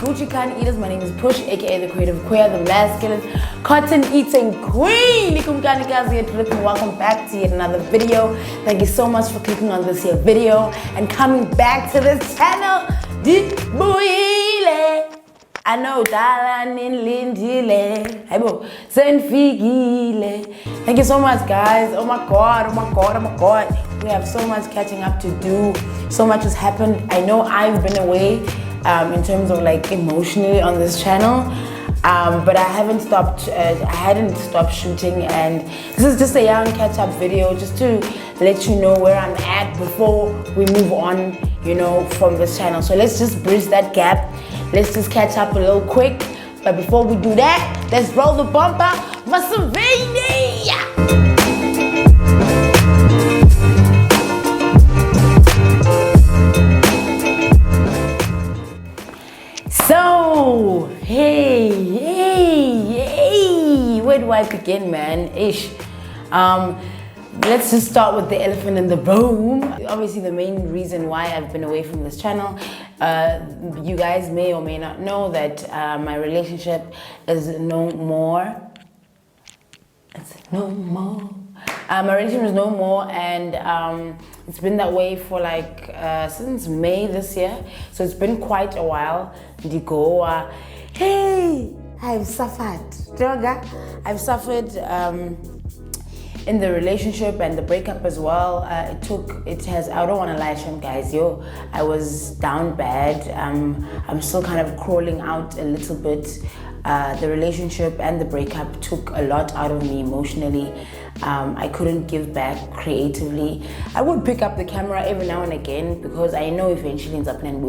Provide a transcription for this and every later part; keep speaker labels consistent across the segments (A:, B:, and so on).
A: Gucci Khan Eaters. My name is Push, aka the creative queer, the masculine, cotton eating queen. Welcome back to yet another video. Thank you so much for clicking on this here video and coming back to this channel. I know darling Lindile. Thank you so much, guys. Oh my god. We have so much catching up to do. So much has happened. I know I've been away in terms of like emotionally on this channel, but I hadn't stopped shooting, and this is just a young catch-up video just to let you know where I'm at before we move on, you know, from this channel. So let's just bridge that gap. Let's just catch up a little quick. But before we do that, let's roll the bumper. Masavini! So, hey, where do I begin, man? Let's just start with the elephant in the room. Obviously, the main reason why I've been away from this channel, you guys may or may not know that my relationship is no more. It's no more. My relationship is no more, and it's been that way for like since May this year. So it's been quite a while. Hey, I've suffered. I've suffered in the relationship and the breakup as well. I don't want to lie to you guys, I was down bad. I'm still kind of crawling out a little bit. The relationship and the breakup took a lot out of me emotionally. I couldn't give back creatively. I would pick up the camera every now and again because I know eventually it's up and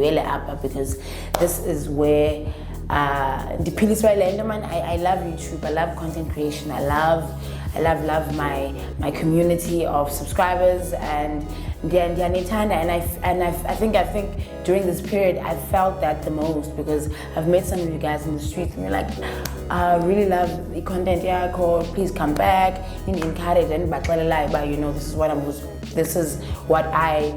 A: because this is where I love YouTube, I love content creation, I love my community of subscribers, and I think during this period I felt that the most because I've met some of you guys in the streets and you're like, I really love the content, please come back, you encourage and but you know, this is what I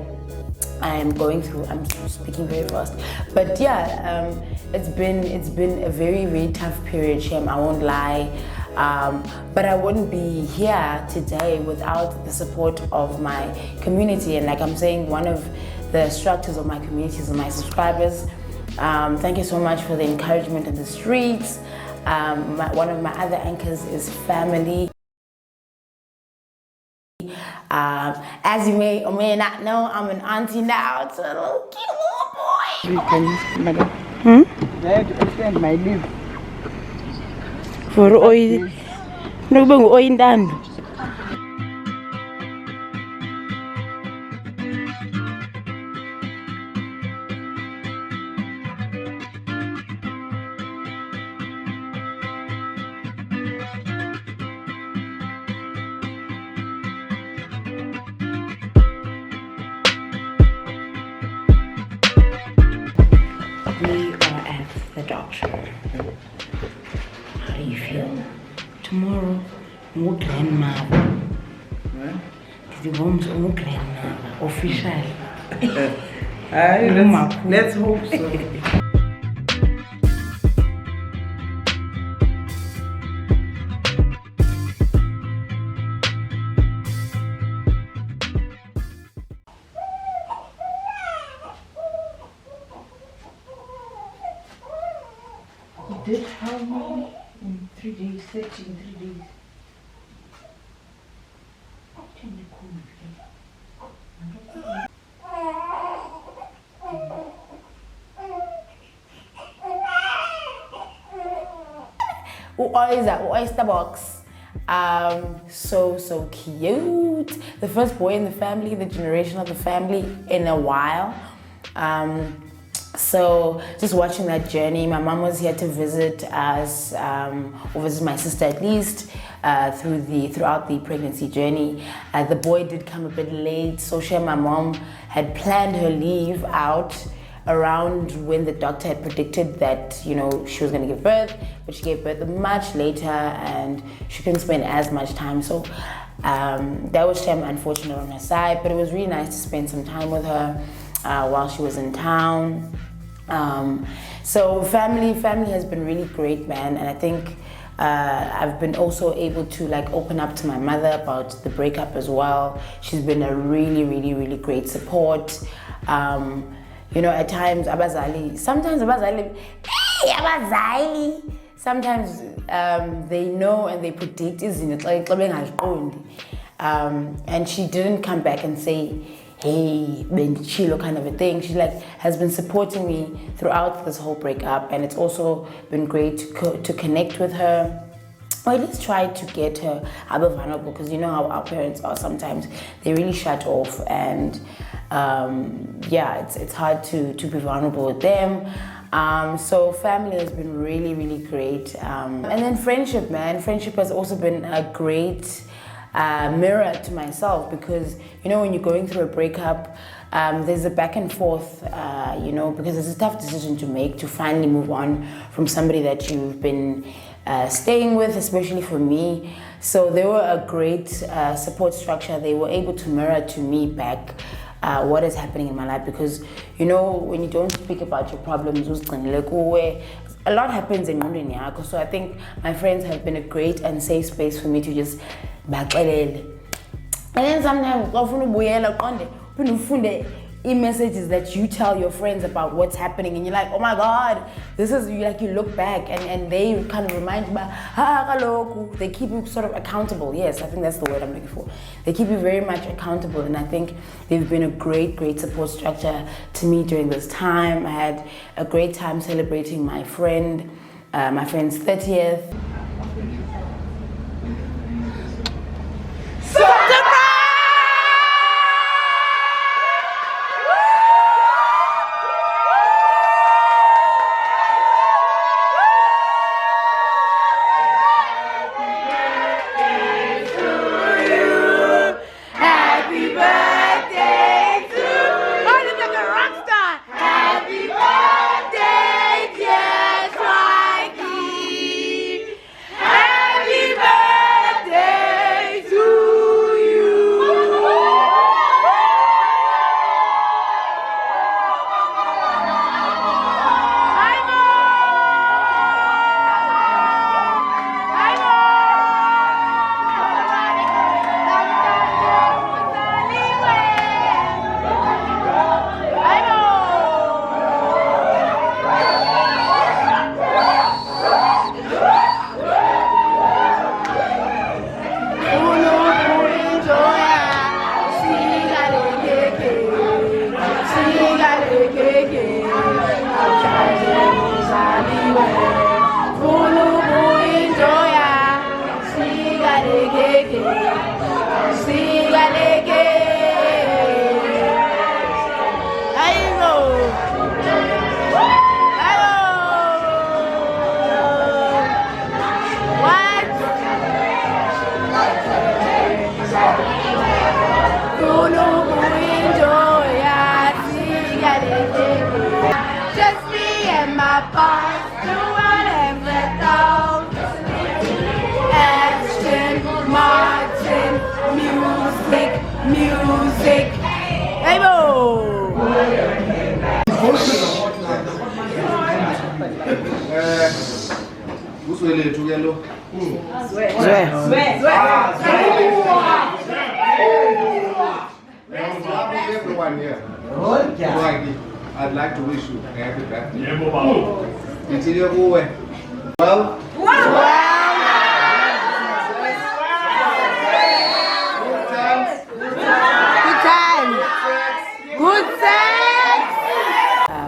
A: am going through. I'm speaking very fast, but yeah, it's been a very, very tough period, Shem, I won't lie. But I wouldn't be here today without the support of my community, and like I'm saying, one of the structures of my community is my subscribers. Thank you so much for the encouragement in the streets. One of my other anchors is family. As you may or may not know, I'm an auntie now to a little cute little boy.
B: Madam. Where to extend my leave?
A: For oil, no bang oil done. We are at the doctor. How do you feel? Tomorrow, my grandmother. The woman's own grandmother, official.
B: Let's hope so.
A: You did how many? In 3 days, 13, 3 days. Oyster box. So cute. The first boy in the family, the generation of the family in a while. So just watching that journey. My mom was here to visit us, or visit my sister at least, throughout the pregnancy journey. The boy did come a bit late, so my mom had planned her leave out around when the doctor had predicted that, you know, she was going to give birth, but she gave birth much later and she couldn't spend as much time. So that was unfortunate on her side, but it was really nice to spend some time with her while she was in town. So family has been really great, man, and I think I've been also able to like open up to my mother about the breakup as well. She's been a really great support. You know, at times sometimes they know and they predict and she didn't come back and say, hey, chilo kind of a thing. She like has been supporting me throughout this whole breakup, and it's also been great to connect with her, or at least try to get her a bit vulnerable, because you know how our parents are sometimes. They really shut off, and yeah, it's hard to be vulnerable with them. So family has been really great, and then friendship, man. Friendship has also been a great mirror to myself, because you know when you're going through a breakup, there's a back and forth, you know, because it's a tough decision to make, to finally move on from somebody that you've been staying with, especially for me. So they were a great support structure. They were able to mirror to me back what is happening in my life, because you know when you don't speak about your problems, a lot happens in Mundini. So I think my friends have been a great and safe space for me to just back. And then sometimes messages that you tell your friends about what's happening, and you're like, oh my god, this is, you like, you look back and they kind of remind you about, they keep you sort of accountable. Yes, I think that's the word I'm looking for. They keep you very much accountable, and I think they've been a great support structure to me during this time. I had a great time celebrating my friend's 30th.
C: Just me and my boss doing everything. Action, marching, music. Hey, bo!
D: Everyone here. I'd like to wish you a happy birthday. Well,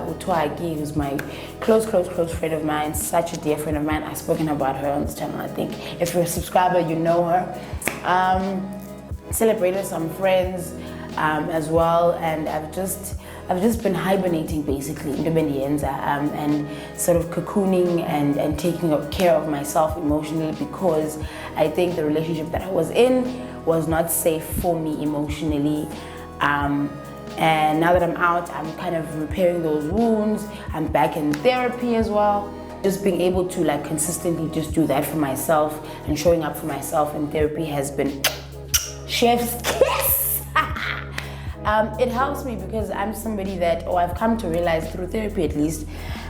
A: Utwagi, who's my close friend of mine, such a dear friend of mine. I've spoken about her on this channel. I think if you're a subscriber, you know her. Celebrated some friends as well, and I've just been hibernating basically, and sort of cocooning and taking care of myself emotionally, because I think the relationship that I was in was not safe for me emotionally. And now that I'm out, I'm kind of repairing those wounds. I'm back in therapy as well. Just being able to like consistently just do that for myself and showing up for myself in therapy has been chef's kiss. it helps me because I'm somebody that, or I've come to realize through therapy at least,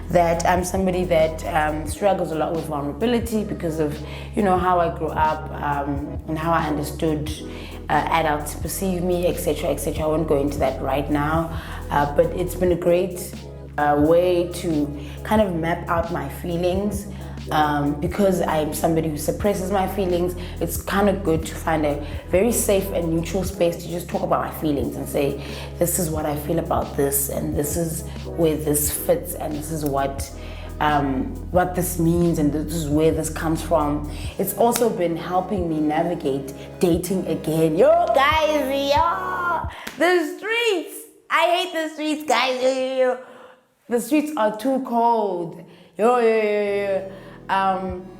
A: that I'm somebody that struggles a lot with vulnerability because of, you know, how I grew up and how I understood adults perceive me, etc., etc. I won't go into that right now, but it's been a great way to kind of map out my feelings. Because I'm somebody who suppresses my feelings, it's kind of good to find a very safe and neutral space to just talk about my feelings and say, this is what I feel about this, and this is where this fits, and this is what this means, and this is where this comes from. It's also been helping me navigate dating again. Yo, guys, yo, the streets. I hate the streets, guys. Yo. The streets are too cold. Yo.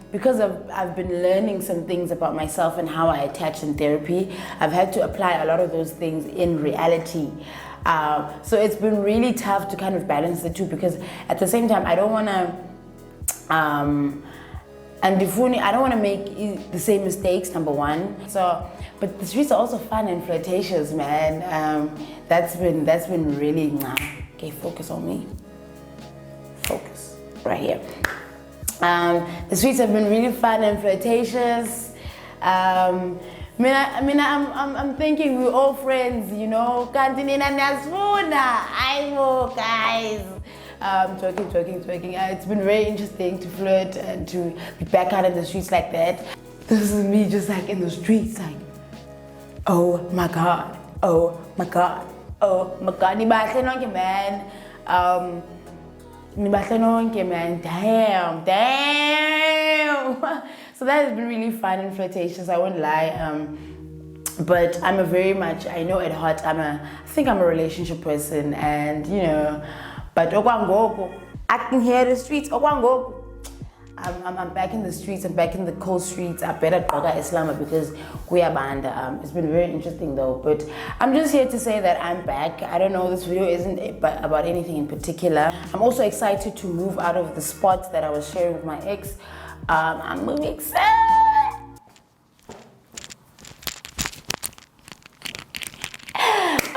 A: Because I've been learning some things about myself and how I attach in therapy, I've had to apply a lot of those things in reality. So it's been really tough to kind of balance the two, because at the same time I don't want to I don't want to make the same mistakes, number one. So, but the streets are also fun and flirtatious, man. That's been really okay. Focus on me. Focus right here. The streets have been really fun and flirtatious. I'm thinking we're all friends, you know. Guys. Joking. It's been very interesting to flirt and to be back out in the streets like that. This is me just like in the streets, like, oh my God. Man. Damn. So that has been really fun and flirtatious, I won't lie. But I'm I know at heart, I think I'm a relationship person, and you know, but I can hear the streets. I'm back in the streets, I'm back in the cold streets. I better Doga Islam because we are banned. It's been very interesting though, but I'm just here to say that I'm back. I don't know, this video isn't about anything in particular. I'm also excited to move out of the spots that I was sharing with my ex. I'm moving excited.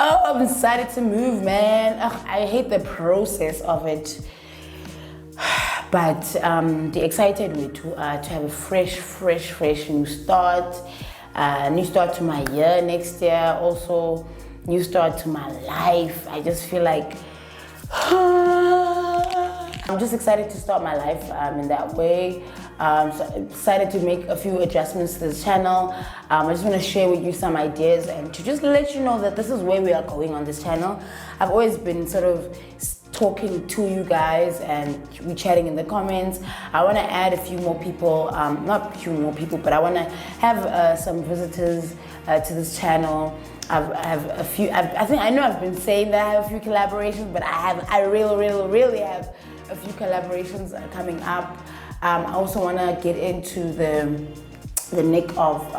A: Oh, I'm excited to move, man. Ugh, I hate the process of it. But the excited me to have a fresh new start. New start to my year next year. Also, new start to my life. I just feel like I'm just excited to start my life in that way. So I'm excited to make a few adjustments to this channel. I just want to share with you some ideas and to just let you know that this is where we are going on this channel. I've always been sort of talking to you guys and we chatting in the comments. I want to add a few more people, not a few more people, but I want to have some visitors to this channel. I have a few. I know I've been saying that I have a few collaborations, but I really have a few collaborations coming up. I also want to get into the nick of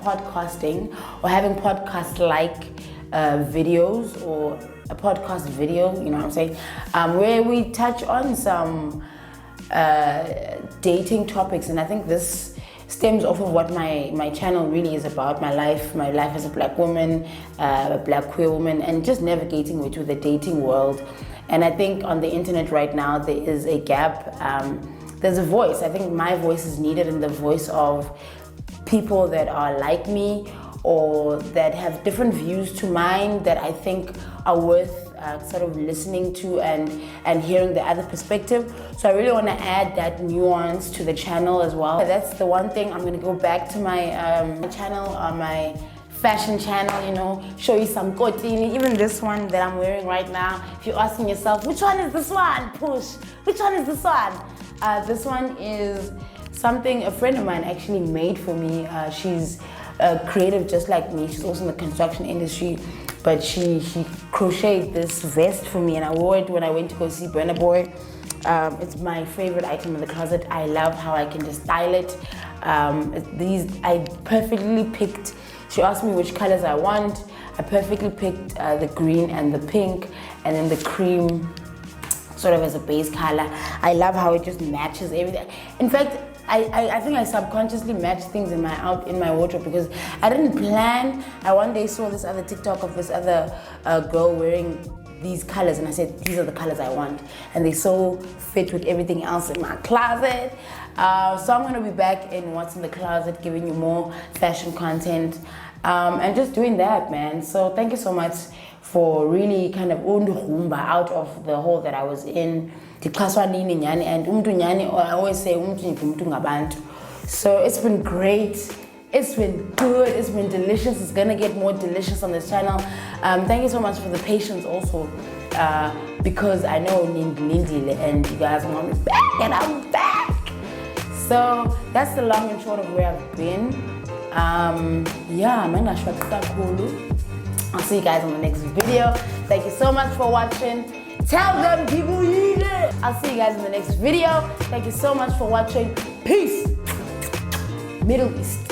A: podcasting, or having podcast-like videos, or a podcast video, you know what I'm saying, where we touch on some dating topics. And I think this stems off of what my channel really is about, my life as a black woman, a black queer woman, and just navigating with the dating world. And I think on the internet right now there is a gap. There's a voice. I think my voice is needed, in the voice of people that are like me, or that have different views to mine, that I think are worth sort of listening to and hearing the other perspective. So I really want to add that nuance to the channel as well. That's the one thing. I'm going to go back to my channel, my fashion channel, you know, show you some kotini, even this one that I'm wearing right now. If you're asking yourself, which one is this one? Push. Which one is this one? This one is something a friend of mine actually made for me. She's creative just like me. She's also in the construction industry, but she crocheted this vest for me, and I wore it when I went to go see Burna Boy. It's my favorite item in the closet. I love how I can just style it. I perfectly picked. She asked me which colors I want. I perfectly picked the green and the pink, and then the cream sort of as a base color. I love how it just matches everything. In fact, I think I subconsciously matched things in my wardrobe because I didn't plan. I one day saw this other TikTok of this other girl wearing these colors, and I said, these are the colors I want, and they so fit with everything else in my closet. So I'm gonna be back in What's in the Closet, giving you more fashion content, and just doing that, man. So thank you so much for really kind of out of the hole that I was in. And I always say, so it's been great. It's been good, it's been delicious. It's gonna get more delicious on this channel. Thank you so much for the patience also, because I know Nindile and you guys want me back, and I'm back. So that's the long and short of where I've been. Yeah, man, I'll see you guys on the next video. Thank you so much for watching. Tell them people eat it. I'll see you guys in the next video. Thank you so much for watching. Peace. Middle East.